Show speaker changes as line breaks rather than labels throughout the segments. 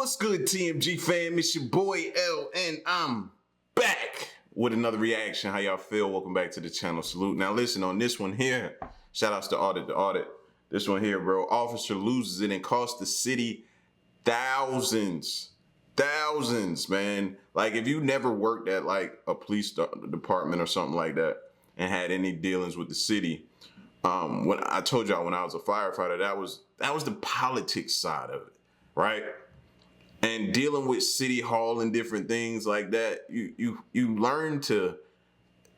What's good, TMG fam? It's your boy L, and I'm back with another reaction. How y'all feel? Welcome back to the channel. Salute. Now listen, on this one here, shout outs to Audit. This one here, bro. Officer loses it and costs the city thousands, man. Like, if you never worked at like a police department or something like that and had any dealings with the city, when I told y'all when I was a firefighter, that was the politics side of it, right? And dealing with city hall and different things like that, you learn to,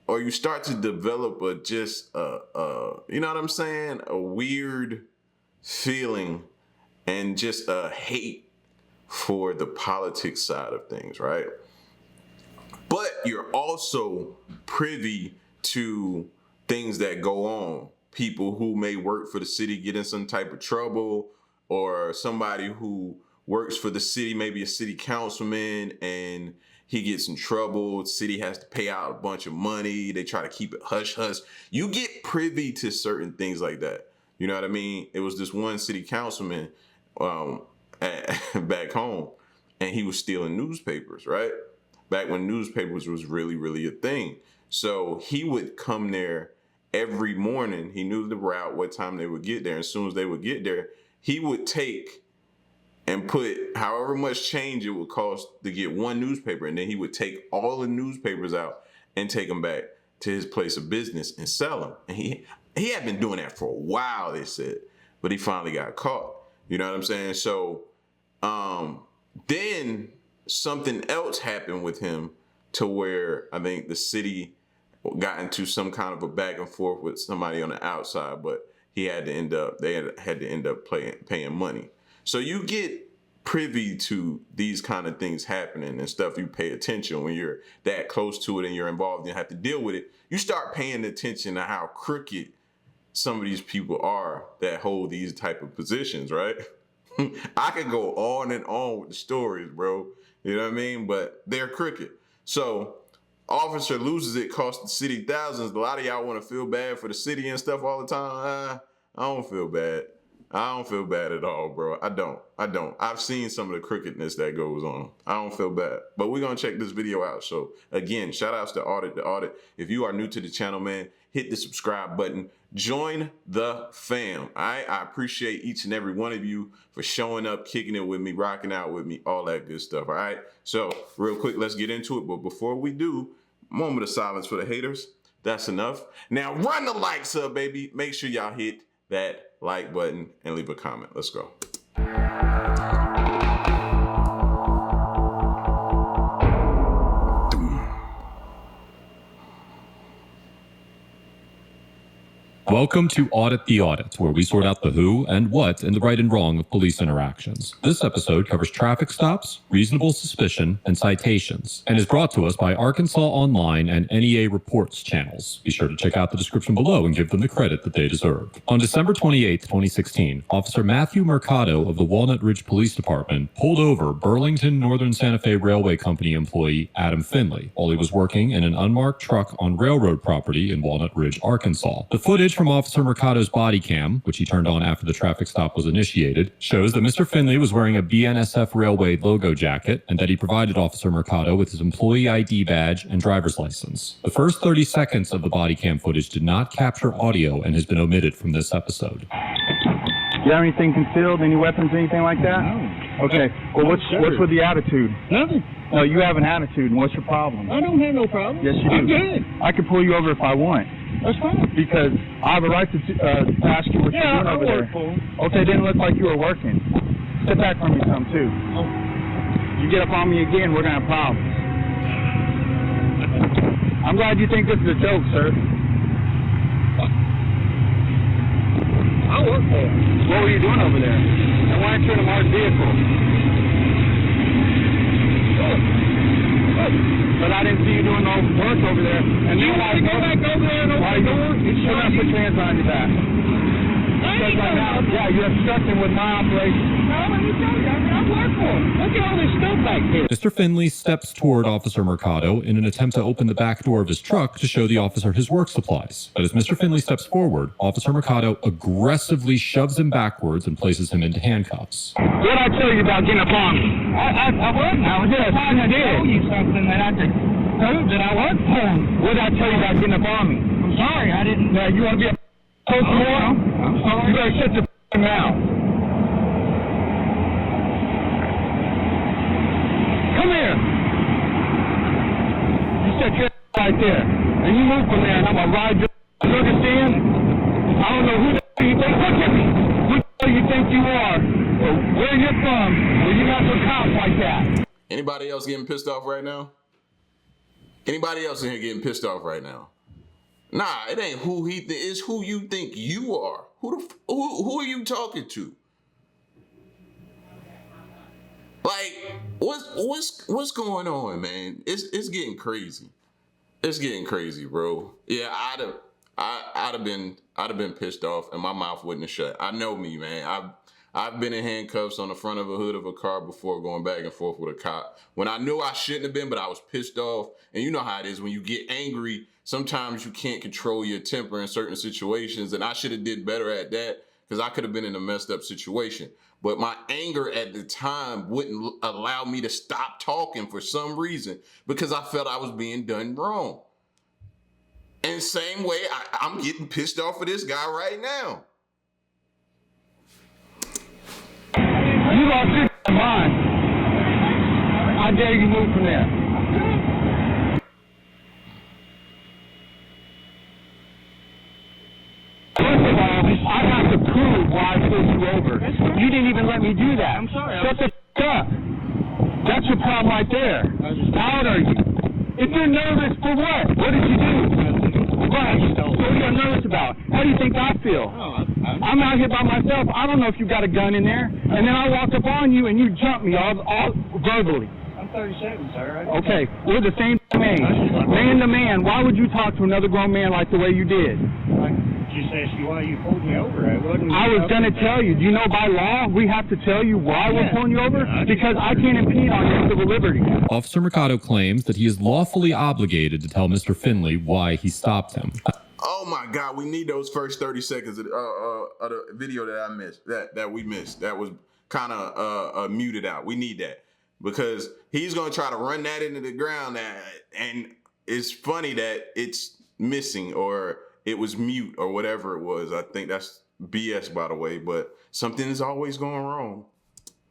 or you start to develop you know what I'm saying? A weird feeling and just a hate for the politics side of things, right? But you're also privy to things that go on. People who may work for the city get in some type of trouble, or somebody who works for the city, maybe a city councilman, and he gets in trouble. The city has to pay out a bunch of money. They try to keep it hush-hush. You get privy to certain things like that. You know what I mean? It was this one city councilman back home, and he was stealing newspapers, right? Back when newspapers was really, really a thing. So he would come there every morning. He knew the route, what time they would get there. As soon as they would get there, he would take and put however much change it would cost to get one newspaper. And then he would take all the newspapers out and take them back to his place of business and sell them. And he had been doing that for a while, they said, but he finally got caught. You know what I'm saying? So then something else happened with him to where I think the city got into some kind of a back and forth with somebody on the outside, but they had to end up paying money. So you get privy to these kind of things happening and stuff. You pay attention when you're that close to it and you're involved and have to deal with it. You start paying attention to how crooked some of these people are that hold these type of positions, right? I could go on and on with the stories, bro. You know what I mean? But they're crooked. So officer loses it, costs the city thousands. A lot of y'all want to feel bad for the city and stuff all the time. I don't feel bad. I don't feel bad at all, bro. I don't. I've seen some of the crookedness that goes on. I don't feel bad. But we're going to check this video out. So again, shout outs to Audit. If you are new to the channel, man, hit the subscribe button. Join the fam. I appreciate each and every one of you for showing up, kicking it with me, rocking out with me, all that good stuff. All right. So real quick, let's get into it. But before we do, moment of silence for the haters. That's enough. Now run the likes up, baby. Make sure y'all hit that like button and leave a comment. Let's go.
Welcome to Audit the Audit, where we sort out the who and what and the right and wrong of police interactions. This episode covers traffic stops, reasonable suspicion, and citations, and is brought to us by Arkansas Online and NEA Reports channels. Be sure to check out the description below and give them the credit that they deserve. On December 28, 2016, Officer Matthew Mercado of the Walnut Ridge Police Department pulled over Burlington Northern Santa Fe Railway Company employee Adam Finley while he was working in an unmarked truck on railroad property in Walnut Ridge, Arkansas. The footage from Officer Mercado's body cam, which he turned on after the traffic stop was initiated, shows that Mr. Finley was wearing a BNSF Railway logo jacket and that he provided Officer Mercado with his employee ID badge and driver's license. The first 30 seconds of the body cam footage did not capture audio and has been omitted from this episode.
Do you have anything concealed, any weapons, anything like that?
No.
Okay, well what's with the attitude?
Nothing.
No, you have an attitude, and what's your problem?
I don't have no problem.
Yes, you do.
I'm good.
I can pull you over if I want.
That's fine.
Because I have a right to ask you what you're doing over there.
For him.
Okay, didn't look like you were working. Sit back from me some, too.
Oh.
You get up on me again, we're going to have problems. I'm glad you think this is a joke, sir.
I work for him.
What were you doing over there? And why aren't you in a marked vehicle? But I didn't see you doing no work over there. And
You want to go back over there and open the door?
Put your hands on your back.
I
because right now, yeah, you're obstructing with my operation.
No, let me tell you, I work for him. Look at all this stuff back here.
Mr. Finley steps toward Officer Mercado in an attempt to open the back door of his truck to show the officer his work supplies. But as Mr. Finley steps forward, Officer Mercado aggressively shoves him backwards and places him into handcuffs.
What did I tell you about getting up on me?
I wasn't. I was just trying to tell you something that I could prove that I was for him.
What did I tell you about getting up on me?
I'm sorry, I didn't.
Now, you want to be a post more?
I'm sorry.
You better shut your mouth. Come here. You shut your right there. And you move from there, and I'm going to ride your... You understand? I don't know who the you think. Look at me. Who the you think you are? Or where you're from? Where you got some cops like that?
Anybody else getting pissed off right now? Anybody else in here getting pissed off right now? Nah, it ain't who he it's who you think you are. Who are you talking to? Like, what's going on, man? It's getting crazy. It's getting crazy, bro. Yeah, I'd have been pissed off, and my mouth wouldn't have shut. I know me, man. I've been in handcuffs on the front of a hood of a car before, going back and forth with a cop. When I knew I shouldn't have been, but I was pissed off. And you know how it is when you get angry. Sometimes you can't control your temper in certain situations, and I should have did better at that because I could have been in a messed up situation. But my anger at the time wouldn't allow me to stop talking for some reason because I felt I was being done wrong. And same way, I'm getting pissed off at this guy right now.
You lost your mind. I dare you move from there. First of all, I have to prove why I pulled you over. You didn't even let me do that.
I'm sorry.
Shut the up. That's your problem right there. How old are you? If you're nervous, for what? What did you do? Right. So what are you nervous about? How do you think I feel? I'm out here by myself. I don't know if you got a gun in there. And then I walked up on you and you jumped me all verbally.
I'm 37, sir.
Okay, we're the same age. Man to man, why would you talk to another grown man like the way you did?
I just asked you why you pulled me over.
I was going to tell you. Do you know by law we have to tell you why we're pulling you over? Because I can't impede on your civil liberty.
Officer Mercado claims that he is lawfully obligated to tell Mr. Finley why he stopped him.
Oh my God, we need those first 30 seconds of the video that I missed, that we missed. That was kind of muted out. We need that because he's going to try to run that into the ground. And it's funny that it's missing or it was mute or whatever it was. I think that's BS, by the way, but something is always going wrong.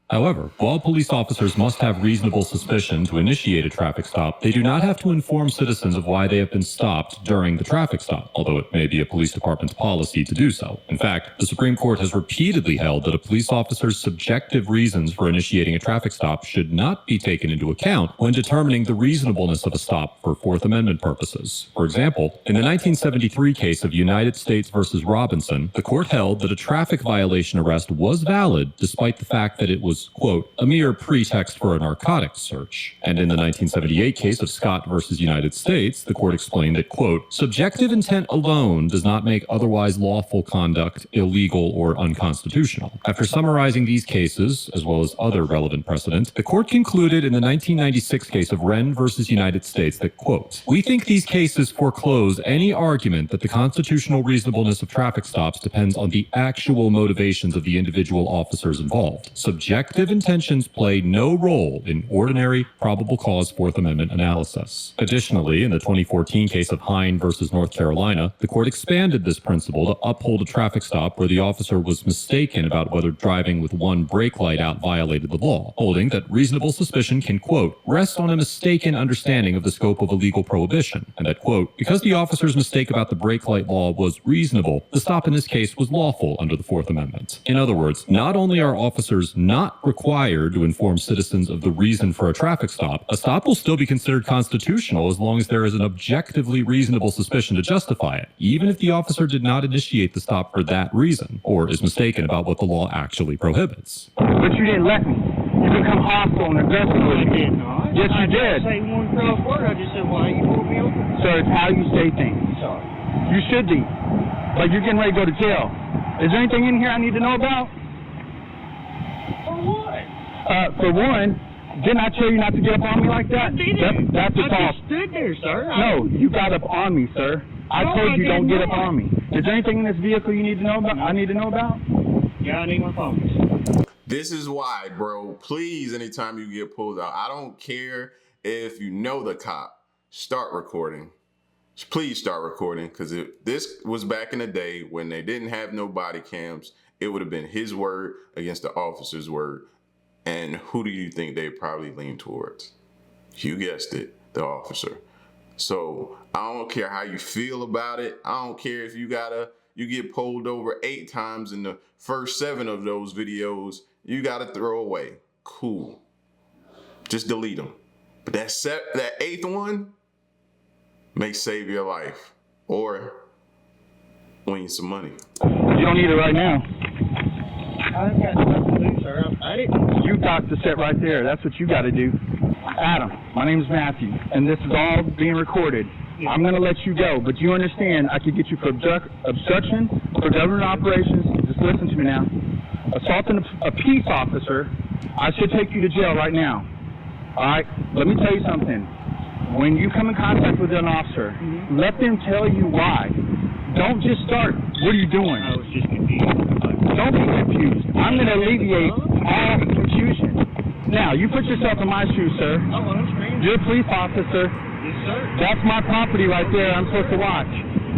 However, while police officers must have reasonable suspicion to initiate a traffic stop, they do not have to inform citizens of why they have been stopped during the traffic stop, although it may be a police department's policy to do so. In fact, the Supreme Court has repeatedly held that a police officer's subjective reasons for initiating a traffic stop should not be taken into account when determining the reasonableness of a stop for Fourth Amendment purposes. For example, in the 1973 case of United States versus Robinson, the court held that a traffic violation arrest was valid despite the fact that it was, quote, a mere pretext for a narcotics search. And in the 1978 case of Scott versus United States, the court explained that, quote, subjective intent alone does not make otherwise lawful conduct illegal or unconstitutional. After summarizing these cases, as well as other relevant precedent, the court concluded in the 1996 case of Wren versus United States that, quote, we think these cases foreclose any argument that the constitutional reasonableness of traffic stops depends on the actual motivations of the individual officers involved. Subjective intentions play no role in ordinary probable cause Fourth Amendment analysis. Additionally, in the 2014 case of Hine versus North Carolina, the court expanded this principle to uphold a traffic stop where the officer was mistaken about whether driving with one brake light out violated the law, holding that reasonable suspicion can, quote, rest on a mistaken understanding of the scope of a legal prohibition, and that, quote, because the officer's mistake about the brake light law was reasonable, the stop in this case was lawful under the Fourth Amendment. In other words, not only are officers not required to inform citizens of the reason for a traffic stop, a stop will still be considered constitutional as long as there is an objectively reasonable suspicion to justify it, even if the officer did not initiate the stop for that reason, or is mistaken about what the law actually prohibits.
But you didn't let me. You become hostile and aggressive with
I
me.
did not.
Yes, you
I
did.
didn't say one cross word. I just said, why you pulled me over?
Sir, it's how you say things.
Sorry.
You should be. Like you're getting ready to go to jail. Is there anything in here I need to know about?
For what?
For one, didn't I tell you not to get up on me like that? That's a
I
talk.
just stood there, sir.
No, you got up on me, sir. I
No,
told
I
you don't
did
get up
not.
on me. Is there anything in this vehicle you need to know about? I need to know about?
Yeah, I need my phone.
This is why, bro. Please, anytime you get pulled out, I don't care if you know the cop, start recording. Please start recording, because if this was back in the day when they didn't have no body cams, it would have been his word against the officer's word. And who do you think they probably lean towards? You guessed it, the officer. So I don't care how you feel about it. I don't care if you get pulled over 8 times in the first 7 of those videos, you gotta throw away. Cool. Just delete them. But that 8th one may save your life or win you some money.
You don't need it right now.
I've got nothing to do, sir. I didn't.
You got to sit right there. That's what you got to do. Adam, my name's Matthew, and this is all being recorded. I'm going to let you go, but you understand I could get you for obstruction, for government operations. Just listen to me now. Assaulting a peace officer, I should take you to jail right now. All right? Let me tell you something. When you come in contact with an officer, let them tell you why. Don't just start, what are you doing?
I was just confused.
Don't be confused. I'm going to alleviate all confusion. Now, you put yourself in my shoes, sir.
Oh, I'm screaming.
You're a police officer.
Yes, sir.
That's my property right there I'm supposed to watch.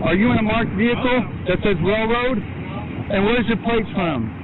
Are you in a marked vehicle that says railroad? And where's your plates from?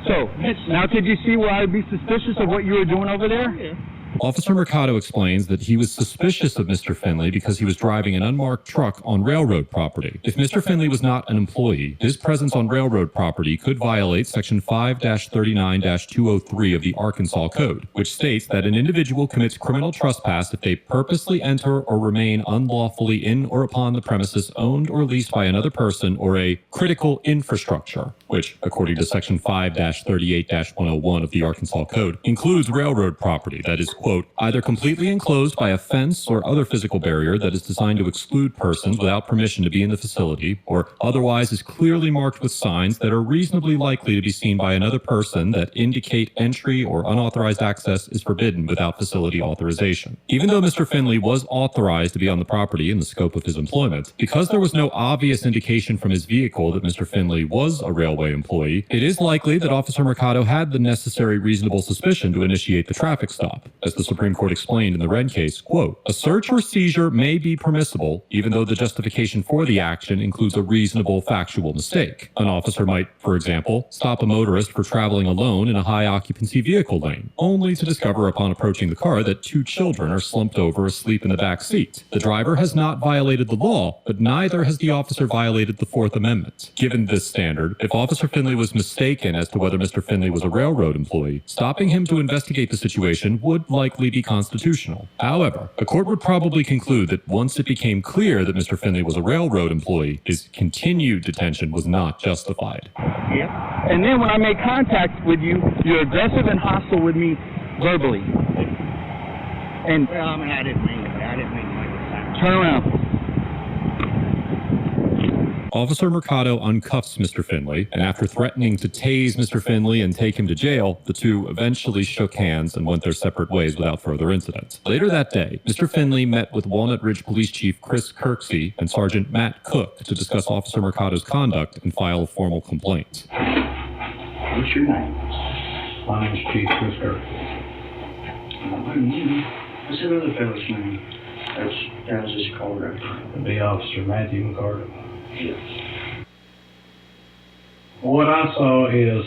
So, now could you see where I would be suspicious of what you were doing over there?
Yeah.
Officer Mercado explains that he was suspicious of Mr. Finley because he was driving an unmarked truck on railroad property. If Mr. Finley was not an employee, his presence on railroad property could violate Section 5-39-203 of the Arkansas Code, which states that an individual commits criminal trespass if they purposely enter or remain unlawfully in or upon the premises owned or leased by another person or a critical infrastructure, which, according to Section 5-38-101 of the Arkansas Code, includes railroad property that is, quote, either completely enclosed by a fence or other physical barrier that is designed to exclude persons without permission to be in the facility, or otherwise is clearly marked with signs that are reasonably likely to be seen by another person that indicate entry or unauthorized access is forbidden without facility authorization. Even though Mr. Finley was authorized to be on the property in the scope of his employment, because there was no obvious indication from his vehicle that Mr. Finley was a railway employee, it is likely that Officer Mercado had the necessary reasonable suspicion to initiate the traffic stop. As the Supreme Court explained in the Wren case, quote, a search or seizure may be permissible even though the justification for the action includes a reasonable factual mistake. An officer might, for example, stop a motorist for traveling alone in a high-occupancy vehicle lane, only to discover upon approaching the car that 2 children are slumped over asleep in the back seat. The driver has not violated the law, but neither has the officer violated the Fourth Amendment. Given this standard, if Officer Finley was mistaken as to whether Mr. Finley was a railroad employee, stopping him to investigate the situation would likely be constitutional. However, a court would probably conclude that once it became clear that Mr. Finley was a railroad employee, his continued detention was not justified.
Yeah.
And then when I make contact with you, you're aggressive and hostile with me verbally. And
Well, I mean, I didn't mean it. I didn't mean it like that.
turn around.
Officer Mercado uncuffs Mr. Finley, and after threatening to tase Mr. Finley and take him to jail, the two eventually shook hands and went their separate ways without further incident. Later that day, Mr. Finley met with Walnut Ridge Police Chief Chris Kirksey and Sergeant Matt Cook to discuss Officer Mercado's conduct and file a formal complaint.
What's your name? My name is Chief Chris Kirksey. What's that other fellow's name? That was his call right there. It'd be Officer Matthew McCarter. Yeah. What I saw is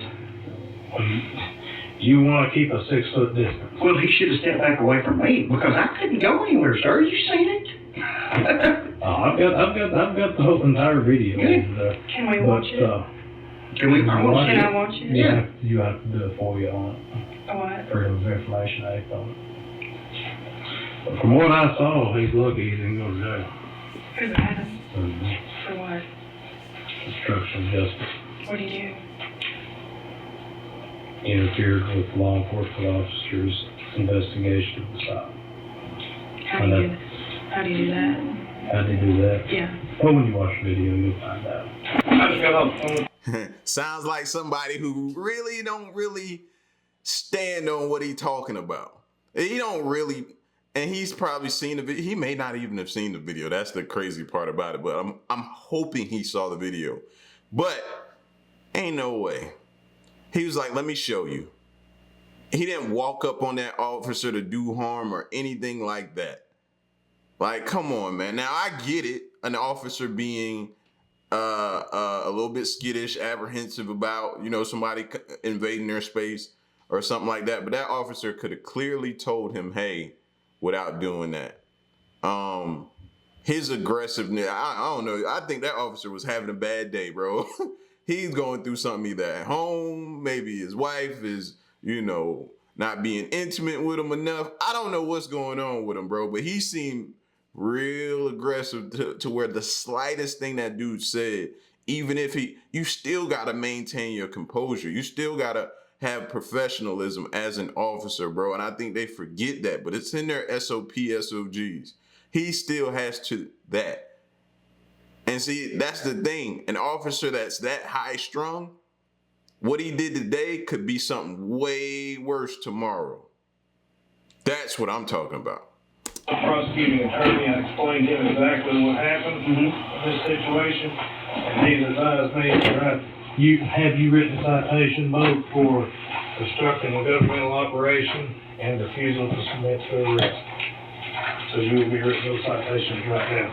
you want to keep a 6-foot distance.
Well, he should have stepped back away from me because I couldn't go anywhere, sir. You seen it?
I've got the whole entire video.
Good.
Can we watch it?
Can we?
Can I watch it?
Yeah.
You have to do a FOIA on it.
What?
Freedom of Information Act on it. But from what I saw, he's lucky he didn't go to jail.
Who's Adam?
Mm-hmm.
For what?
Obstruction of justice.
What do you do?
Interfered with law enforcement officers' investigation of the stop.
How do you do that?
How did he do that?
Yeah.
Well, when you watch the video, you'll find out. I just got off the phone.
Sounds like somebody who really don't really stand on what he talking about. He don't really, and he's probably seen the video. He may not even have seen the video. That's the crazy part about it. But I'm hoping he saw the video. But ain't no way. He was like, let me show you. He didn't walk up on that officer to do harm or anything like that. Like, come on, man. Now, I get it. An officer being a little bit skittish, apprehensive about, somebody invading their space or something like that. But that officer could have clearly told him, hey, without doing that. His aggressiveness, I don't know. I think that officer was having a bad day, bro. He's going through something either at home, maybe his wife is, not being intimate with him enough. I don't know what's going on with him, bro, but he seemed real aggressive to where the slightest thing that dude said, even if you still got to maintain your composure. You still got to have professionalism as an officer, bro. And I think they forget that, but it's in their SOP, SOGs. He still has to that. And see, that's the thing. An officer that's that high strung, what he did today could be something way worse tomorrow. That's what I'm talking about.
The prosecuting attorney, I explained to him exactly what happened in this situation, and he's advised me that have you written a citation both for obstructing a governmental operation and refusal to submit to arrest. So you will be written those citations right now.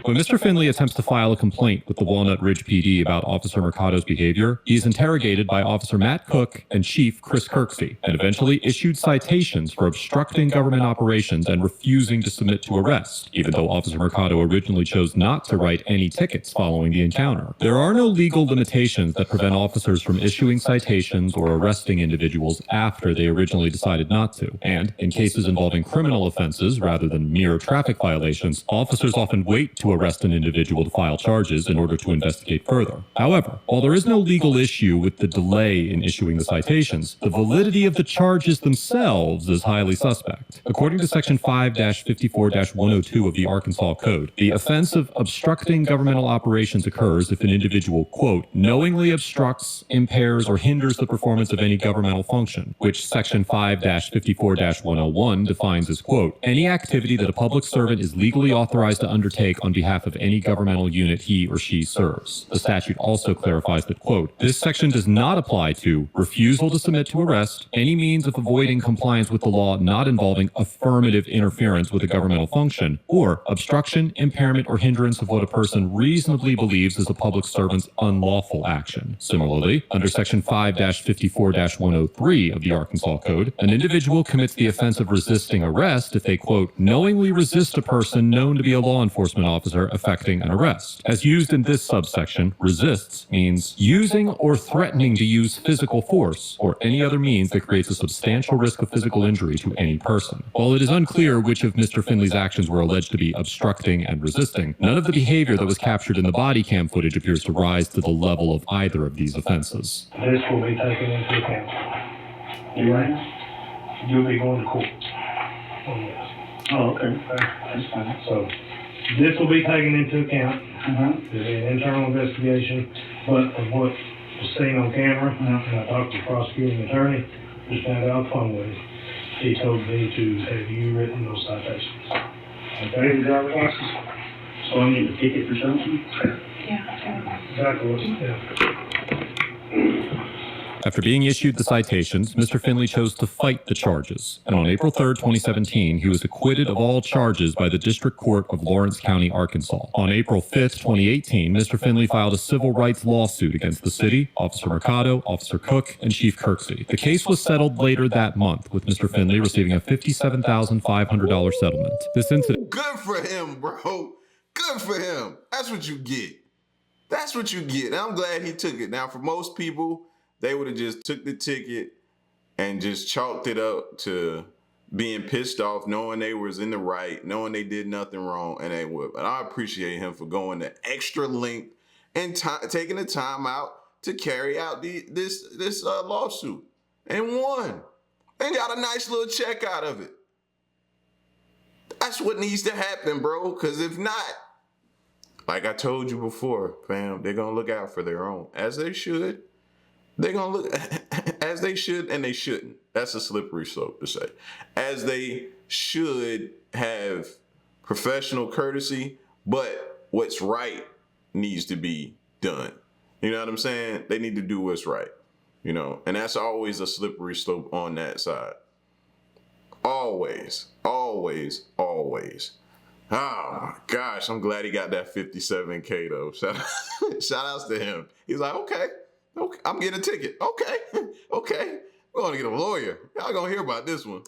When Mr. Finley attempts to file a complaint with the Walnut Ridge PD about Officer Mercado's behavior, he is interrogated by Officer Matt Cook and Chief Chris Kirksey, and eventually issued citations for obstructing government operations and refusing to submit to arrest, even though Officer Mercado originally chose not to write any tickets following the encounter. There are no legal limitations that prevent officers from issuing citations or arresting individuals after they originally decided not to, and in cases involving criminal offenses rather than mere traffic violations, officers often wait to arrest an individual to file charges in order to investigate further. However, while there is no legal issue with the delay in issuing the citations, the validity of the charges themselves is highly suspect. According to Section 5-54-102 of the Arkansas Code, the offense of obstructing governmental operations occurs if an individual, quote, knowingly obstructs, impairs, or hinders the performance of any governmental function, which Section 5-54-101 defines as, quote, any activity that a public servant is legally authorized to undertake on behalf of any governmental unit he or she serves. The statute also clarifies that, quote, this section does not apply to refusal to submit to arrest, any means of avoiding compliance with the law not involving affirmative interference with a governmental function, or obstruction, impairment, or hindrance of what a person reasonably believes is a public servant's unlawful action. Similarly, under Section 5-54-103 of the Arkansas Code, an individual commits the offense of resisting arrest if they, quote, knowingly resist a person known to be a law enforcement officer effecting an arrest. As used in this subsection, resists means using or threatening to use physical force or any other means that creates a substantial risk of physical injury to any person. While it is unclear which of Mr. Finley's actions were alleged to be obstructing and resisting, none of the behavior that was captured in the body cam footage appears to rise to the level of either of these offenses.
This will be taken into account.
You right?
You'll be going to court on this.
Oh, okay. That's fine.
So this will be taken into account.
Uh-huh.
There'll be an internal investigation, but of what was seen on camera, and I talked to the prosecuting attorney, just found out on the phone with him. He told me to have you written those citations. Okay?
Your driver's license? So I need a ticket for something?
Yeah.
Exactly what, yeah.
After being issued the citations, Mr. Finley chose to fight the charges, and on April 3, 2017, he was acquitted of all charges by the District Court of Lawrence County, Arkansas. On April 5, 2018, Mr. Finley filed a civil rights lawsuit against the city, Officer Mercado, Officer Cook, and Chief Kirksey. The case was settled later that month, with Mr. Finley receiving a $57,500 settlement. This incident...
Good for him, bro. Good for him. That's what you get. That's what you get. And I'm glad he took it. Now, for most people, they would have just took the ticket and just chalked it up to being pissed off, knowing they was in the right, knowing they did nothing wrong, and they would. But I appreciate him for going the extra length and taking the time out to carry out this lawsuit and won and got a nice little check out of it. That's what needs to happen, bro. Because if not, like I told you before, fam, they're gonna look out for their own, as they should. They're gonna look as they should, and they shouldn't. That's a slippery slope to say. As they should have professional courtesy, but what's right needs to be done. You know what I'm saying? They need to do what's right. You know, and that's always a slippery slope on that side. Always, always, always. Oh my gosh, I'm glad he got that 57K though. Shout outs to him. He's like, okay, I'm getting a ticket. Okay, we're gonna get a lawyer. Y'all gonna hear about this one.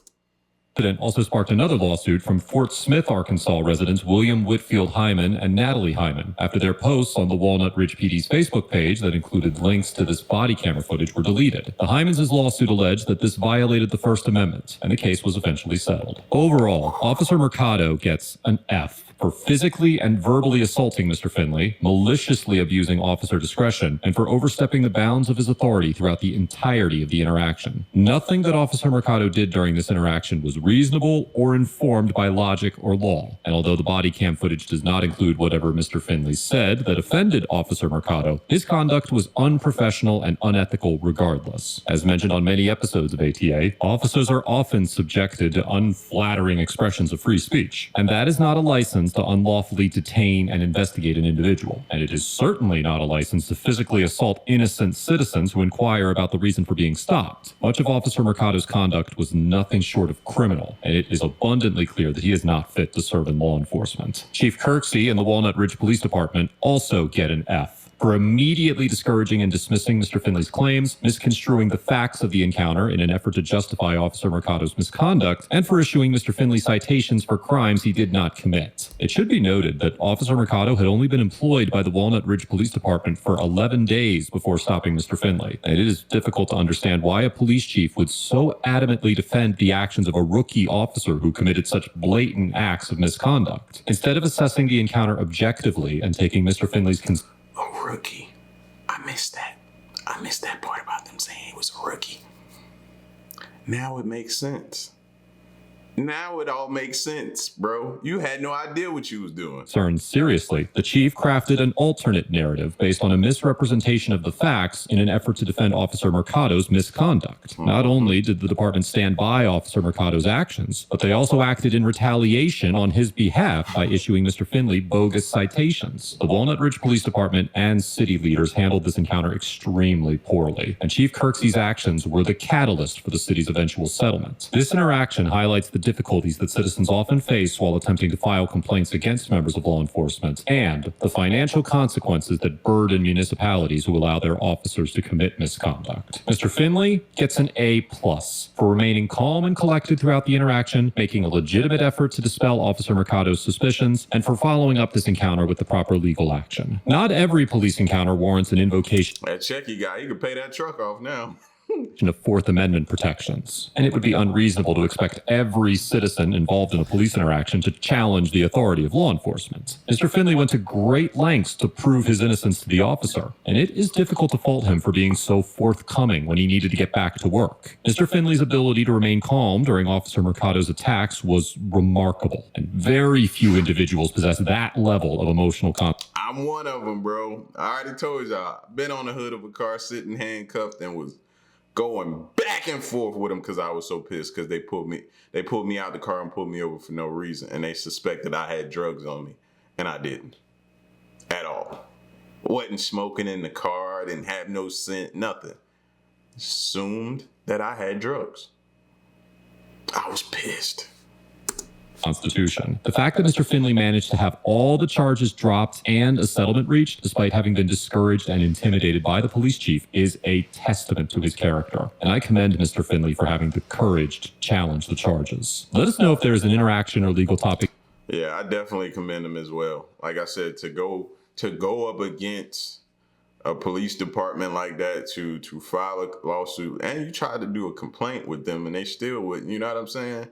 Incident also sparked another lawsuit from Fort Smith, Arkansas residents William Whitfield Hyman and Natalie Hyman after their posts on the Walnut Ridge PD's Facebook page that included links to this body camera footage were deleted. The Hymans' lawsuit alleged that this violated the First Amendment, and the case was eventually settled. Overall, Officer Mercado gets an F for physically and verbally assaulting Mr. Finley, maliciously abusing officer discretion, and for overstepping the bounds of his authority throughout the entirety of the interaction. Nothing that Officer Mercado did during this interaction was reasonable or informed by logic or law. And although the body cam footage does not include whatever Mr. Finley said that offended Officer Mercado, his conduct was unprofessional and unethical regardless. As mentioned on many episodes of ATA, officers are often subjected to unflattering expressions of free speech, and that is not a license to unlawfully detain and investigate an individual. And it is certainly not a license to physically assault innocent citizens who inquire about the reason for being stopped. Much of Officer Mercado's conduct was nothing short of criminal, and it is abundantly clear that he is not fit to serve in law enforcement. Chief Kirksey and the Walnut Ridge Police Department also get an F for immediately discouraging and dismissing Mr. Finley's claims, misconstruing the facts of the encounter in an effort to justify Officer Mercado's misconduct, and for issuing Mr. Finley citations for crimes he did not commit. It should be noted that Officer Mercado had only been employed by the Walnut Ridge Police Department for 11 days before stopping Mr. Finley, and it is difficult to understand why a police chief would so adamantly defend the actions of a rookie officer who committed such blatant acts of misconduct. Instead of assessing the encounter objectively and taking Mr. Finley's
A rookie. I missed that. I missed that part about them saying he was a rookie. Now it makes sense. Now it all makes sense, bro. You had no idea what you was doing.
Concerns seriously, the chief crafted an alternate narrative based on a misrepresentation of the facts in an effort to defend Officer Mercado's misconduct. Not only did the department stand by Officer Mercado's actions, but they also acted in retaliation on his behalf by issuing Mr. Finley bogus citations. The Walnut Ridge Police Department and city leaders handled this encounter extremely poorly, and Chief Kirksey's actions were the catalyst for the city's eventual settlement. This interaction highlights the difficulties that citizens often face while attempting to file complaints against members of law enforcement, and the financial consequences that burden municipalities who allow their officers to commit misconduct. Mr. Finley gets an A+ for remaining calm and collected throughout the interaction, making a legitimate effort to dispel Officer Mercado's suspicions, and for following up this encounter with the proper legal action. Not every police encounter warrants an invocation
That checky guy, he could pay that truck off now.
of Fourth Amendment protections, and it would be unreasonable to expect every citizen involved in a police interaction to challenge the authority of law enforcement. Mr. Finley went to great lengths to prove his innocence to the officer, and it is difficult to fault him for being so forthcoming when he needed to get back to work. Mr. Finley's ability to remain calm during Officer Mercado's attacks was remarkable, and very few individuals possess that level of emotional
I'm one of them, bro. I already told y'all. Been on the hood of a car sitting handcuffed and was going back and forth with them because I was so pissed because they pulled me out the car and pulled me over for no reason, and they suspected I had drugs on me, and I didn't at all. Wasn't smoking in the car, didn't have no scent, nothing. Assumed that I had drugs. I was pissed.
Constitution. The fact that Mr. Finley managed to have all the charges dropped and a settlement reached, despite having been discouraged and intimidated by the police chief, is a testament to his character. And I commend Mr. Finley for having the courage to challenge the charges. Let us know if there is an interaction or legal topic.
Yeah, I definitely commend him as well. Like I said, to go up against a police department like that, to file a lawsuit, and you try to do a complaint with them and they still wouldn't, you know what I'm saying?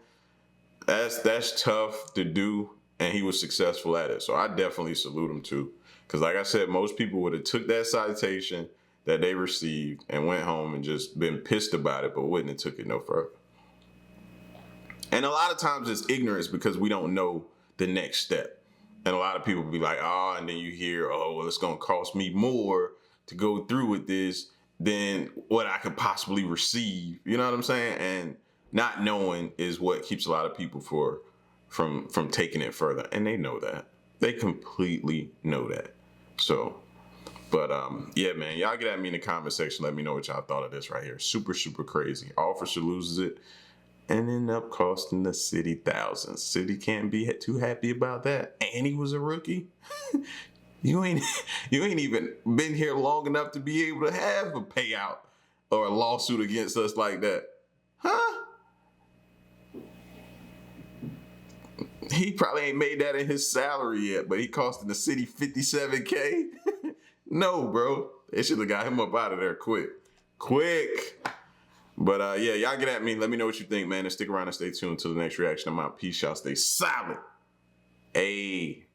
That's tough to do, and he was successful at it. So I definitely salute him too. Because like I said, most people would have took that citation that they received and went home and just been pissed about it, but wouldn't have took it no further. And a lot of times it's ignorance because we don't know the next step. And a lot of people be like, oh, and then you hear, oh, well, it's going to cost me more to go through with this than what I could possibly receive. You know what I'm saying? And not knowing is what keeps a lot of people from taking it further. And they know that. They completely know that. So, but yeah, man, y'all get at me in the comment section. Let me know what y'all thought of this right here. Super, super crazy. Officer loses it and end up costing the city thousands. City can't be too happy about that. And he was a rookie. You ain't even been here long enough to be able to have a payout or a lawsuit against us like that. Huh? He probably ain't made that in his salary yet, but he costing the city $57K. No, bro. They should have got him up out of there quick. But yeah, y'all get at me. Let me know what you think, man. And stick around and stay tuned until the next reaction. I'm out. Peace, y'all. Stay silent. Hey.